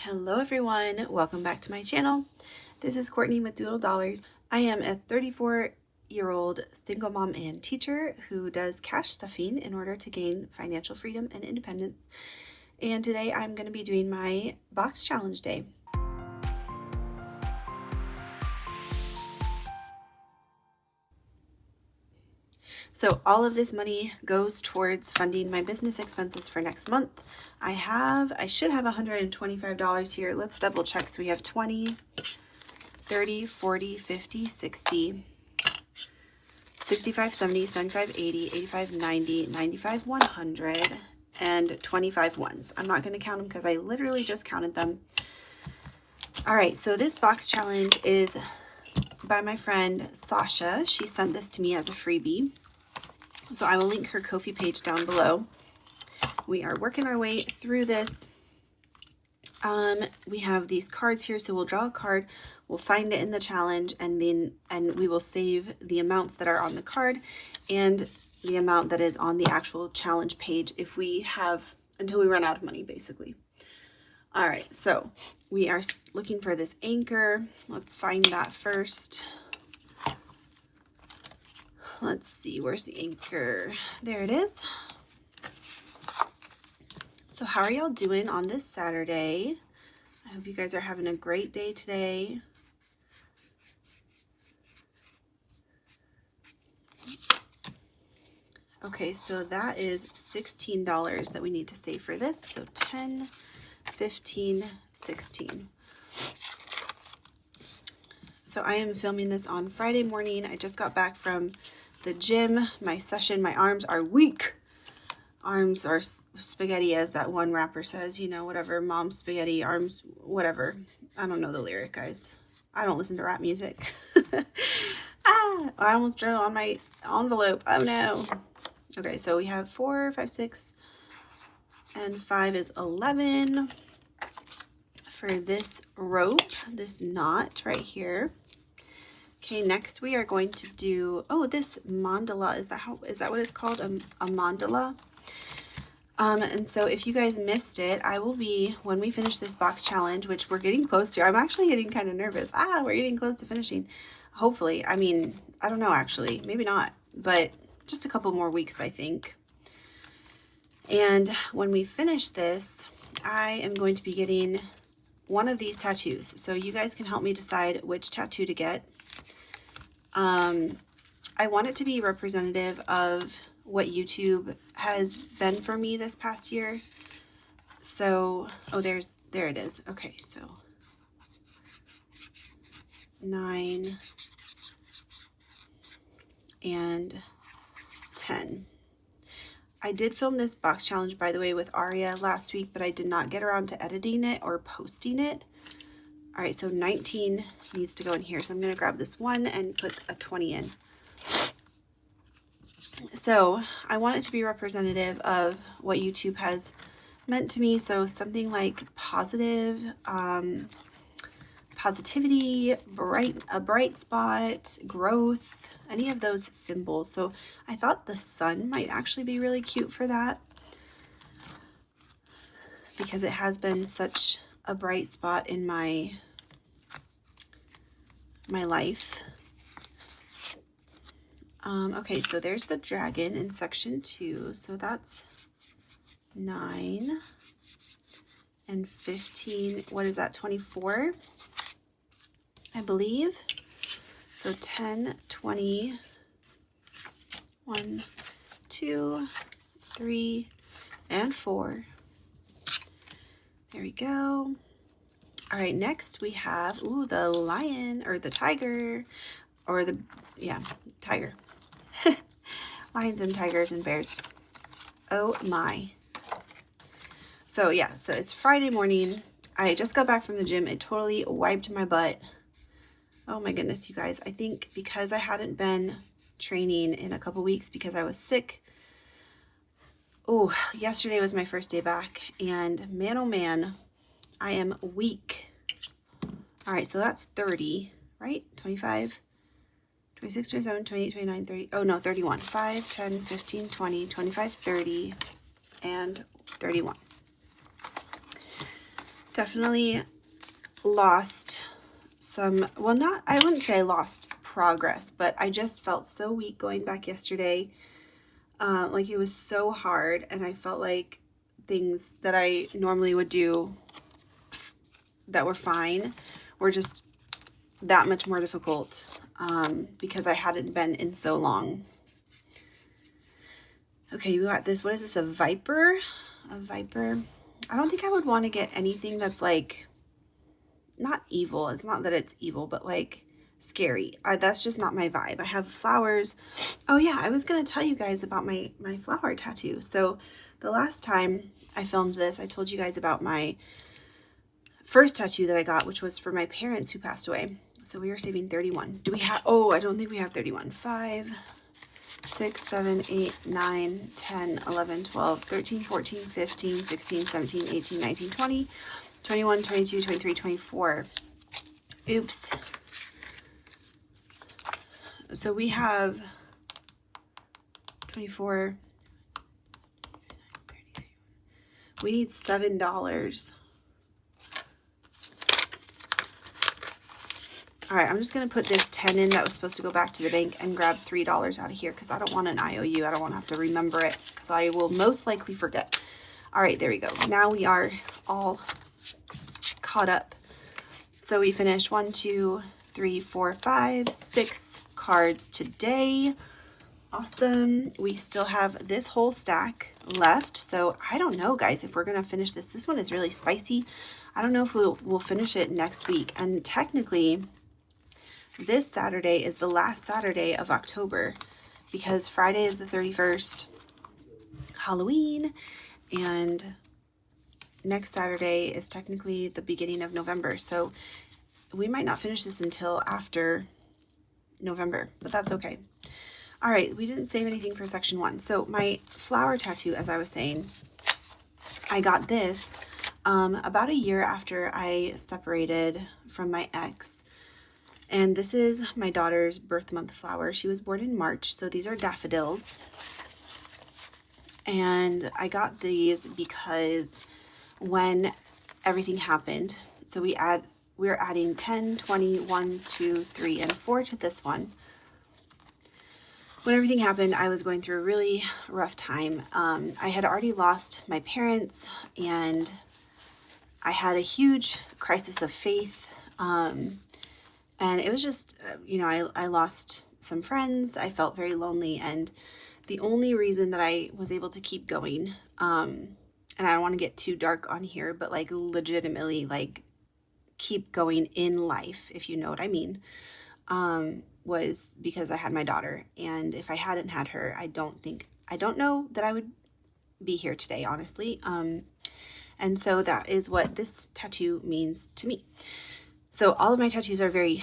Hello everyone, welcome back to my channel. This is Courtney with Doodle Dollars. I am a 34-year-old single mom and teacher who does cash stuffing in order to gain financial freedom and independence. And today I'm going to be doing my box challenge day. So all of this money goes towards funding my business expenses for next month. I should have $125 here. Let's double check. So we have 20, 30, 40, 50, 60, 65, 70, 75, 80, 85, 90, 95, 100, and 25 ones. I'm not going to count them because I literally just counted them. All right, so this box challenge is by my friend Sasha. She sent this to me as a freebie. So I will link her Kofi page down below. We are working our way through this. We have these cards here, so we'll draw a card, we'll find it in the challenge, and we will save the amounts that are on the card and the amount that is on the actual challenge page if we have, until we run out of money, basically. All right, so we are looking for this anchor. Let's find that first. Let's see, where's the anchor? There it is. So how are y'all doing on this Saturday? I hope you guys are having a great day today. Okay, so that is $16 that we need to save for this. So 10, 15, 16. So I am filming this on Friday morning. I just got back from the gym, my session. My arms are weak. Arms are spaghetti, as that one rapper says, you know, whatever, mom spaghetti, arms, whatever. I don't know the lyric, guys. I don't listen to rap music. I almost drew on my envelope. Oh no. Okay, so we have 4, 5, 6, and 5 is 11 for this rope, this knot right here. Okay, next we are going to do, this mandala. Is that what it's called? A mandala? And so if you guys missed it, I will be, when we finish this box challenge, which we're getting close to, I'm actually getting kind of nervous. We're getting close to finishing. Hopefully. I mean, I don't know actually, maybe not, but just a couple more weeks, I think. And when we finish this, I am going to be getting one of these tattoos. So you guys can help me decide which tattoo to get. I want it to be representative of what YouTube has been for me this past year. So, there it is. Okay, so 9 and 10. I did film this box challenge, by the way, with Aria last week, but I did not get around to editing it or posting it. All right, so 19 needs to go in here. So I'm going to grab this one and put a 20 in. So I want it to be representative of what YouTube has meant to me. So something like positive, positivity, a bright spot, growth, any of those symbols. So I thought the sun might actually be really cute for that, because it has been such a bright spot in my life. Okay, so there's the dragon in section 2. So that's 9 and 15. What is that? 24, I believe. So 10, 20, 1, 2, 3, and 4. There we go. All right, next we have, the lion, or the tiger, or tiger. Lions and tigers and bears. Oh my. So yeah, so it's Friday morning. I just got back from the gym. It totally wiped my butt. Oh my goodness, you guys. I think because I hadn't been training in a couple weeks because I was sick. Yesterday was my first day back, and man, oh man, I am weak. All right, so that's 30, right? 25, 26, 27, 28, 29, 30. Oh no, 31. 5, 10, 15, 20, 25, 30, and 31. definitely lost some, well, not, I wouldn't say I lost progress, but I just felt so weak going back yesterday. Like it was so hard, and I felt like things that I normally would do that were fine were just that much more difficult, because I hadn't been in so long. Okay, you got this. What is this? A viper? A viper? I don't think I would want to get anything that's like, not evil. It's not that it's evil, but like scary. That's just not my vibe. I have flowers. Oh yeah, I was going to tell you guys about my flower tattoo. So the last time I filmed this, I told you guys about my first tattoo that I got, which was for my parents who passed away. So we are saving 31. Do we have, oh, I don't think we have 31. 5, 6, 7, 8, 9, 10, 11, 12, 13, 14, 15, 16, 17, 18, 19, 20, 21, 22, 23, 24. Oops. So we have 24. We need $7. All right, I'm just going to put this 10 in that was supposed to go back to the bank and grab $3 out of here because I don't want an IOU. I don't want to have to remember it because I will most likely forget. All right, there we go. Now we are all caught up. So we finished 1, 2, 3, 4, 5, 6 cards today. Awesome. We still have this whole stack left. So I don't know, guys, if we're going to finish this. This one is really spicy. I don't know if we'll finish it next week. And technically, this Saturday is the last Saturday of October because Friday is the 31st, Halloween, and next Saturday is technically the beginning of November. So we might not finish this until after November, but that's okay. All right, we didn't save anything for section 1. So my flower tattoo, as I was saying, I got this about a year after I separated from my ex. And this is my daughter's birth month flower. She was born in March, so these are daffodils. And I got these because when everything happened, so we're adding 10, 20, 1, 2, 3, and 4 to this one. When everything happened, I was going through a really rough time. I had already lost my parents, and I had a huge crisis of faith. And it was just, I lost some friends. I felt very lonely. And the only reason that I was able to keep going, and I don't want to get too dark on here, but like legitimately like keep going in life, if you know what I mean, was because I had my daughter. And if I hadn't had her, I don't know that I would be here today, honestly. And so that is what this tattoo means to me. So all of my tattoos are very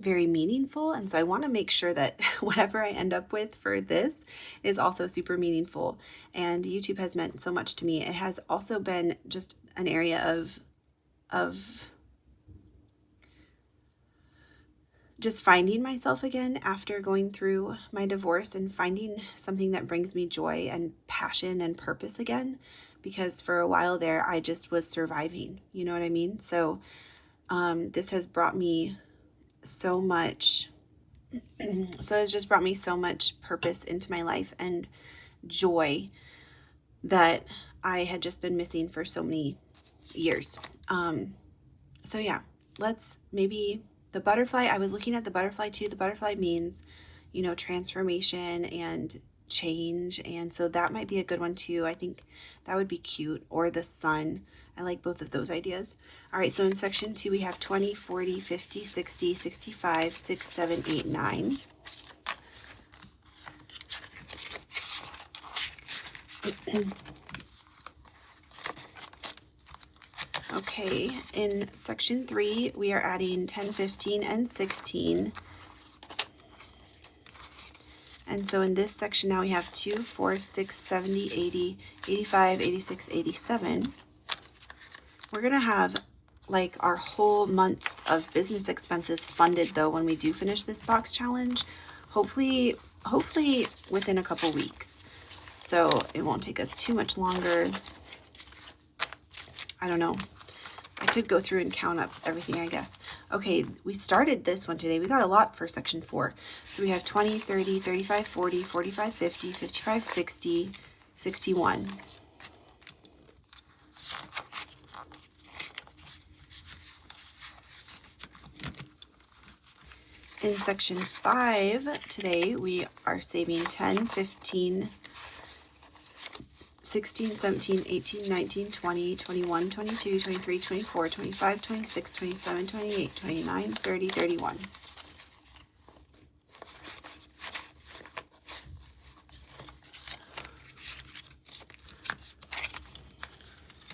meaningful. And so I want to make sure that whatever I end up with for this is also super meaningful. And YouTube has meant so much to me. It has also been just an area of just finding myself again after going through my divorce and finding something that brings me joy and passion and purpose again. Because for a while there, I just was surviving, you know what I mean? So this has brought me so much, it's just brought me so much purpose into my life and joy that I had just been missing for so many years. So yeah, let's maybe the butterfly, I was looking at the butterfly too. The butterfly means, transformation and change, and so that might be a good one too. I think that would be cute. Or the sun. I like both of those ideas. All right, so in section 2 we have 20, 40, 50, 60, 65, 6, 7, 8, 9. Okay, in section 3 we are adding 10, 15, and 16. And so in this section now we have 2, 4, 6, 70, 80, 85, 86, 87. We're going to have like our whole month of business expenses funded though when we do finish this box challenge. Hopefully within a couple weeks. So it won't take us too much longer. I don't know. I could go through and count up everything, I guess. Okay, we started this one today. We got a lot for section 4. So we have 20, 30, 35, 40, 45, 50, 55, 60, 61. In section 5 today, we are saving 10, 15, 16, 17, 18, 19, 20, 21, 22, 23, 24, 25, 26, 27, 28, 29, 30, 31.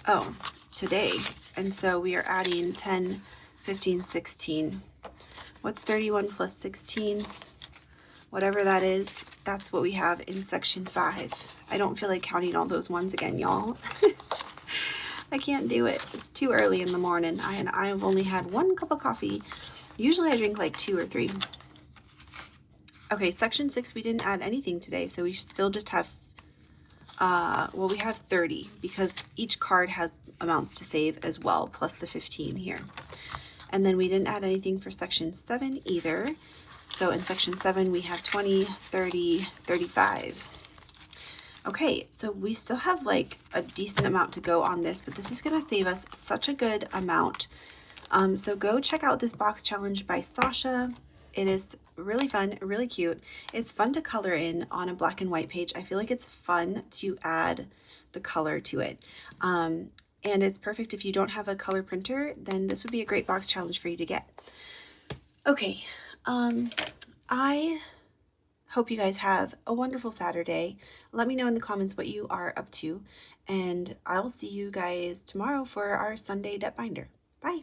Oh, today. And so we are adding 10, 15, 16. What's 31 plus 16? Whatever that is, that's what we have in section 5. I don't feel like counting all those ones again, y'all. I can't do it. It's too early in the morning. I've only had 1 cup of coffee. Usually I drink like 2 or 3. Okay, section 6, we didn't add anything today, so we still just have, well, we have 30 because each card has amounts to save as well, plus the 15 here. And then we didn't add anything for section 7 either. So in section 7, we have 20, 30, 35. Okay, so we still have like a decent amount to go on this, but this is going to save us such a good amount. So go check out this box challenge by Sasha. It is really fun, really cute. It's fun to color in on a black and white page. I feel like it's fun to add the color to it. And it's perfect if you don't have a color printer, then this would be a great box challenge for you to get. Okay, I hope you guys have a wonderful Saturday. Let me know in the comments what you are up to, and I'll see you guys tomorrow for our Sunday debt binder. Bye.